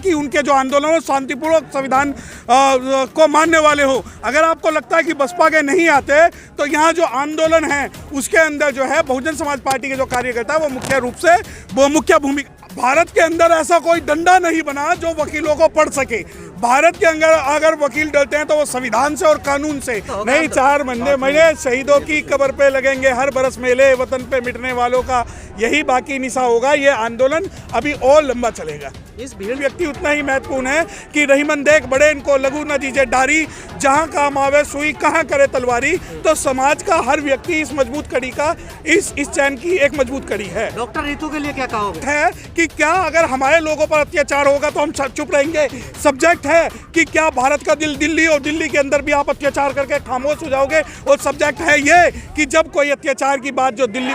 कि उनके जो आंदोलन शांतिपूर्वक संविधान को मानने वाले हो। अगर आपको लगता है कि बसपा के नहीं आते तो यहाँ जो आंदोलन है उसके अंदर जो है बहुजन समाज पार्टी के जो कार्यकर्ता है वो मुख्य रूप से वो मुख्य भूमिका। भारत के अंदर ऐसा कोई डंडा नहीं बना जो वकीलों को पढ़ सके। भारत के अंदर अगर वकील डरते हैं तो वो संविधान से और कानून से नहीं। 4 महीने शहीदों की कब्र पे लगेंगे, हर बरस मेले वतन पे मिटने वालों का यही बाकी निशा होगा। ये आंदोलन अभी और लंबा चलेगा। इस भीड़ व्यक्ति उतना ही महत्वपूर्ण है कि रहीमन देख बड़े इनको लघु न दीजिए डारी, जहां काम आवे सुई कहां करे तलवारी। तो समाज का हर व्यक्ति इस मजबूत कड़ी का इस चैन की एक मजबूत कड़ी है। डॉक्टर रितु के लिए क्या कहोगे? है कि क्या अगर हमारे लोगों पर अत्याचार होगा तो हम चुप रहेंगे? सब्जेक्ट है कि क्या भारत का दिल दिल्ली और दिल्ली के अंदर भी आप अत्याचार करके खामोश हो जाओगे? और सब्जेक्ट है ये कि जब कोई अत्याचार की बात जो दिल्ली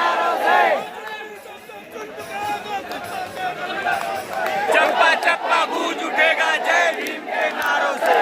चप्पा चप्पा गूंज उठेगा जय भीम के नारों से।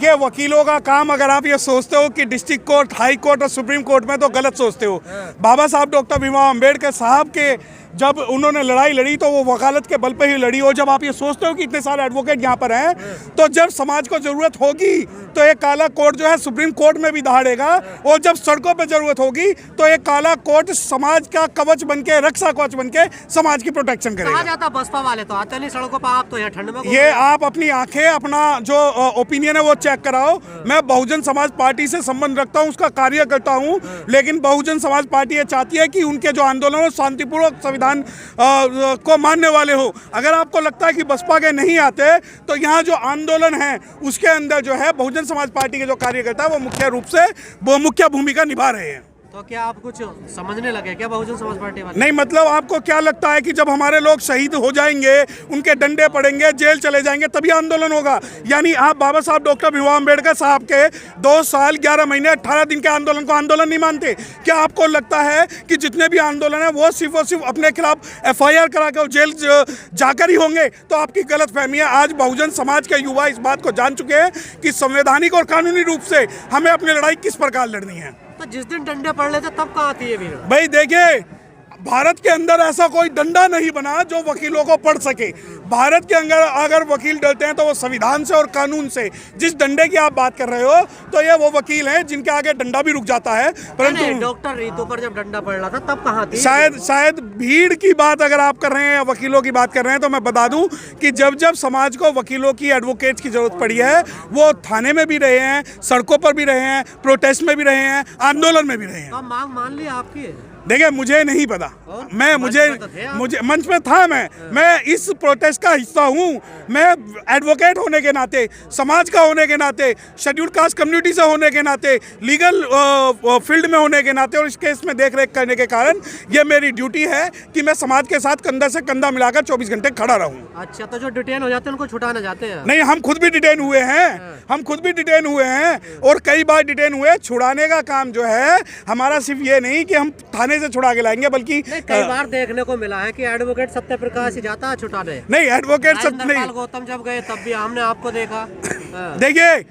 ये वकीलों का काम, अगर आप ये सोचते हो कि डिस्ट्रिक्ट कोर्ट, हाई कोर्ट और सुप्रीम कोर्ट में, तो गलत सोचते हो। बाबा साहब डॉक्टर भीमराव अंबेडकर साहब के जब उन्होंने लड़ाई लड़ी तो वो वकालत के बल पे ही लड़ी। और जब आप ये सोचते हो कि इतने सारे एडवोकेट यहाँ पर हैं तो जब समाज को जरूरत होगी तो एक काला कोर्ट जो है सुप्रीम कोर्ट में भी दहाड़ेगा। और जब सड़कों पे जरूरत होगी तो एक काला कोर्ट समाज का कवच बन के, रक्षा कवच बन के समाज की प्रोटेक्शन करेगा। कहा जाता बसपा वाले तो आते नहीं सड़कों पर, आप तो यहाँ ठंड में। ये आप अपनी आंखें, अपना जो ओपिनियन है वो चेक कराओ। मैं बहुजन समाज पार्टी से संबंध रखता हूँ, उसका कार्य करता हूँ, लेकिन बहुजन समाज पार्टी ये चाहती है कि उनके जो आंदोलन शांतिपूर्वक संविधान को मानने वाले हो। अगर आपको लगता है कि बसपा के नहीं आते तो यहाँ जो आंदोलन है उसके अंदर जो है बहुजन समाज पार्टी के जो कार्यकर्ता है वो मुख्य रूप से वो मुख्य भूमिका निभा रहे हैं। तो क्या आप कुछ समझने लगे क्या बहुजन समाज पार्टी वाले? नहीं, मतलब आपको क्या लगता है कि जब हमारे लोग शहीद हो जाएंगे, उनके डंडे पड़ेंगे, जेल चले जाएंगे, तभी आंदोलन होगा? यानी आप बाबा साहब डॉक्टर भीमराव अंबेडकर साहब के 2 साल 11 महीने 18 दिन के आंदोलन को आंदोलन नहीं मानते? क्या आपको लगता है कि जितने भी आंदोलन है वो सिर्फ और सिर्फ अपने खिलाफ FIR करा के जेल जाकर ही होंगे? तो आपकी गलत फहमी है। आज बहुजन समाज के युवा इस बात को जान चुके हैं कि संवैधानिक और कानूनी रूप से हमें अपनी लड़ाई किस प्रकार लड़नी है। तो जिस दिन डंडे पड़ लेते तब कहाँ आती है भीड़? भाई देखिए, भारत के अंदर ऐसा कोई डंडा नहीं बना जो वकीलों को पढ़ सके। भारत के अंदर अगर वकील डरते हैं तो वो संविधान से और कानून से। जिस डंडे की आप बात कर रहे हो तो ये वो वकील हैं जिनके आगे डंडा भी रुक जाता है। परंतु डॉक्टर रितु पर जब डंडा पड़ रहा था तब कहाँ थी? शायद भीड़ की बात अगर आप कर रहे हैं या वकीलों की बात कर रहे हैं तो मैं बता दूं कि जब जब समाज को वकीलों की, एडवोकेट्स की जरूरत पड़ी है वो थाने में भी रहे हैं, सड़कों पर भी रहे हैं, प्रोटेस्ट में भी रहे हैं, आंदोलन में भी रहे हैं। तो मांग मान ली आपकी? देखिए, मुझे नहीं पता, मुझे मंच पे था। मैं इस प्रोटेस्ट का हिस्सा हूँ। मैं एडवोकेट होने के नाते, समाज का होने के नाते, शेड्यूल्ड कास्ट कम्युनिटी से होने के नाते, लीगल फील्ड में होने के नाते और इस केस में देख रेख करने के कारण ये मेरी ड्यूटी है कि मैं समाज के साथ कंधा से कंधा मिलाकर 24 घंटे खड़ा रहूँ। अच्छा, तो जो डिटेन हो जाते हैं उनको छुटाना चाहते हैं? नहीं, हम खुद भी डिटेन हुए हैं, और कई बार डिटेन हुए। छुड़ाने का काम जो है हमारा सिर्फ ये नहीं कि हम थाने से छुड़ा के लाएंगे, बल्कि कई बार देखने को मिला है कि एडवोकेट सत्य प्रकाश ही जाता है छुटाने। नहीं, एडवोकेट नहीं, गौतम जब गए तब भी हमने आपको देखा। देखिए,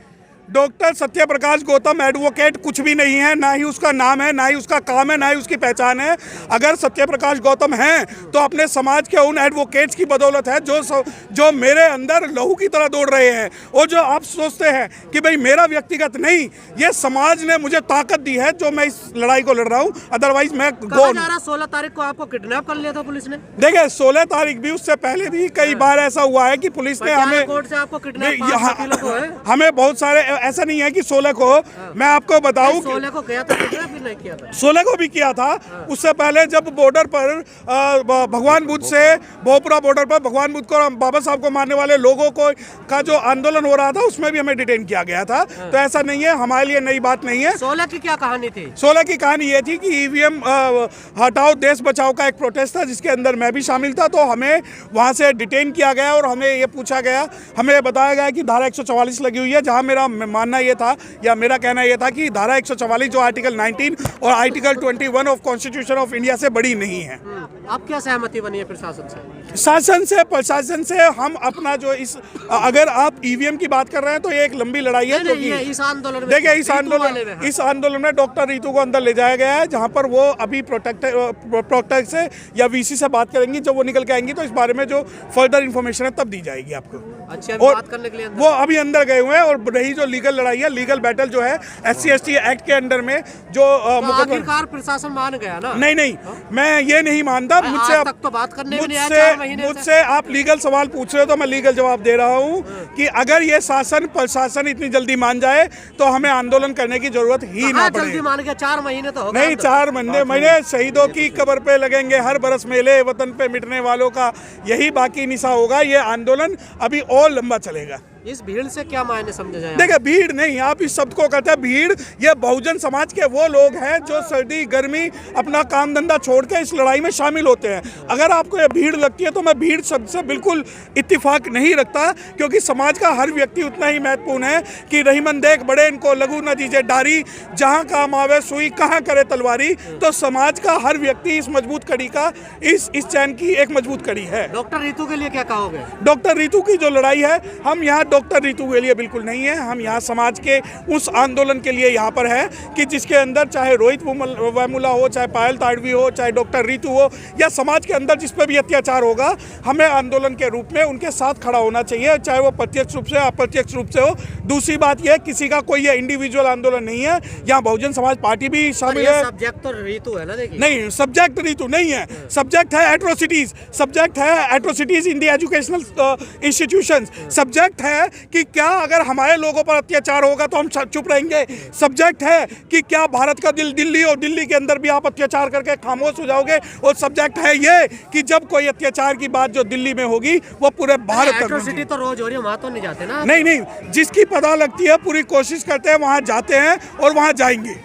डॉक्टर सत्य प्रकाश गौतम एडवोकेट कुछ भी नहीं है, ना ही उसका नाम है, ना ही उसका काम है, ना ही उसकी पहचान है। अगर सत्य प्रकाश गौतम हैं तो अपने समाज के उन एडवोकेट्स की बदौलत है जो मेरे अंदर लहू की तरह दौड़ रहे हैं। और जो आप सोचते हैं कि भाई मेरा व्यक्तिगत नहीं, ये समाज ने मुझे ताकत दी है जो मैं इस लड़ाई को लड़ रहा हूँ। अदरवाइज मैं 16 तारीख को आपको किडनैप कर लिया था पुलिस ने। देखिए, 16 तारीख भी, उससे पहले भी कई बार ऐसा हुआ है कि पुलिस ने हमें कोर्ट से आपको किडनैप, हमें बहुत सारे, ऐसा नहीं है कि 16 को, मैं आपको बताऊं, 16 को किया था, नहीं किया था, 16 को भी किया था। उससे पहले जब बॉर्डर पर भगवान बुद्ध से, भोपुरा बॉर्डर पर भगवान बुद्ध को, बाबा साहब को मारने वाले लोगों को का जो आंदोलन हो रहा था उसमें भी हमें डिटेन किया गया था। तो ऐसा नहीं है, हमारे लिए नई बात नहीं है। 16 की क्या कहानी थी? 16 की कहानी ये थी कि EVM हटाओ देश बचाओ का एक प्रोटेस्ट था जिसके अंदर मैं भी शामिल था। तो हमें वहां से डिटेन किया गया और हमें ये पूछा गया, हमें बताया गया कि धारा 144 लगी हुई है, जहां में मानना ये था या मेरा कहना ये था कि धारा 144 जो आर्टिकल 19 और article 21 of constitution of India से बड़ी नहीं है। अब क्या सहमति बनी है प्रशासन से? प्रशासन से हम अपना जो इस अगर आप ईवीएम की बात कर रहे हैं तो ये एक लंबी लड़ाई है। नहीं, ये इस आंदोलन में देखिए हाँ। इस आंदोलन में डॉक्टर रितु को अंदर ले जाया गया है, जहां पर वो अभी प्रोक्टर से या वीसी से बात करेंगी। जब वो निकल के आएंगी तो इस बारे में जो फर्दर इन्फॉर्मेशन है तब दी जाएगी आपको। अच्छा, और बात करने के लिए वो अभी अंदर गए हुए हैं और रही जो लीगल लड़ाई है, लीगल बैटल जो है SC/ST एक्ट के अंडर में जो आखिरकार प्रशासन मान गया ना? नहीं, मैं ये नहीं मानता। आज तक तो बात करने भी नहीं आया 4 महीने से। मुझसे आप लीगल सवाल पूछ रहे हो तो मैं लीगल जवाब दे रहा हूँ कि अगर ये प्रशासन इतनी जल्दी मान जाए तो हमें आंदोलन करने की जरूरत ही ना पड़े। जल्दी मान गया, 4 महीने तो हो गए। नहीं, 4 महीने शहीदों की कब्र पे लगेंगे हर बरस मेले, वतन पे मिटने वालों का यही बाकी निशा होगा। ये आंदोलन अभी और लंबा चलेगा। इस भीड़ से क्या मायने समझे जाए? देखिए, भीड़ नहीं, आप इस शब्द को कहते हैं भीड़। ये बहुजन समाज के वो लोग हैं जो सर्दी गर्मी अपना काम धंधा छोड़ के इस लड़ाई में शामिल होते हैं। अगर आपको ये भीड़ लगती है तो मैं भीड़ शब्द से बिल्कुल इत्तेफाक नहीं रखता, क्योंकि समाज का हर व्यक्ति उतना ही महत्वपूर्ण है कि रहीमन देख बड़े इनको लघु न दीजिए डारी, जहाँ काम आवे सुई कहाँ करे तलवारी। तो समाज का हर व्यक्ति इस मजबूत कड़ी का इस चैन की एक मजबूत कड़ी है। डॉक्टर रितु के लिए क्या कहोगे? डॉक्टर रितु की जो लड़ाई है, हम यहाँ डॉक्टर रितु के लिए बिल्कुल नहीं है। हम यहाँ समाज के उस आंदोलन के लिए यहाँ पर है कि जिसके अंदर चाहे रोहित वेमुला हो, चाहे पायल ताड़वी हो, चाहे डॉक्टर रितु हो, या समाज के अंदर जिस पर भी अत्याचार होगा, हमें आंदोलन के रूप में उनके साथ खड़ा होना चाहिए, चाहे वो प्रत्यक्ष रूप से अप्रत्यक्ष रूप से हो। दूसरी बात यह, किसी का कोई ये इंडिविजुअल आंदोलन नहीं है, यहाँ बहुजन समाज पार्टी भी शामिल है। सब्जेक्ट तो रितु है ना? देखिए, नहीं, सब्जेक्ट रितु नहीं है, सब्जेक्ट है एट्रोसिटीज। सब्जेक्ट है atrocities in the educational institutions. Subject है कि क्या अगर हमारे लोगों पर अत्याचार होगा तो हम चुप रहेंगे। सब्जेक्ट है कि क्या भारत का दिल्ली और दिल्ली के अंदर भी आप अत्याचार करके खामोश हो जाओगे। और सब्जेक्ट है ये कि जब कोई अत्याचार की बात जो दिल्ली में होगी वो पूरे भारत तक। एट्रोसिटी तो रोज हो रही है, वहां तो नहीं जाते ना? नहीं, जिसकी पता लगती है पूरी कोशिश करते हैं, वहां जाते हैं और वहां जाएंगे।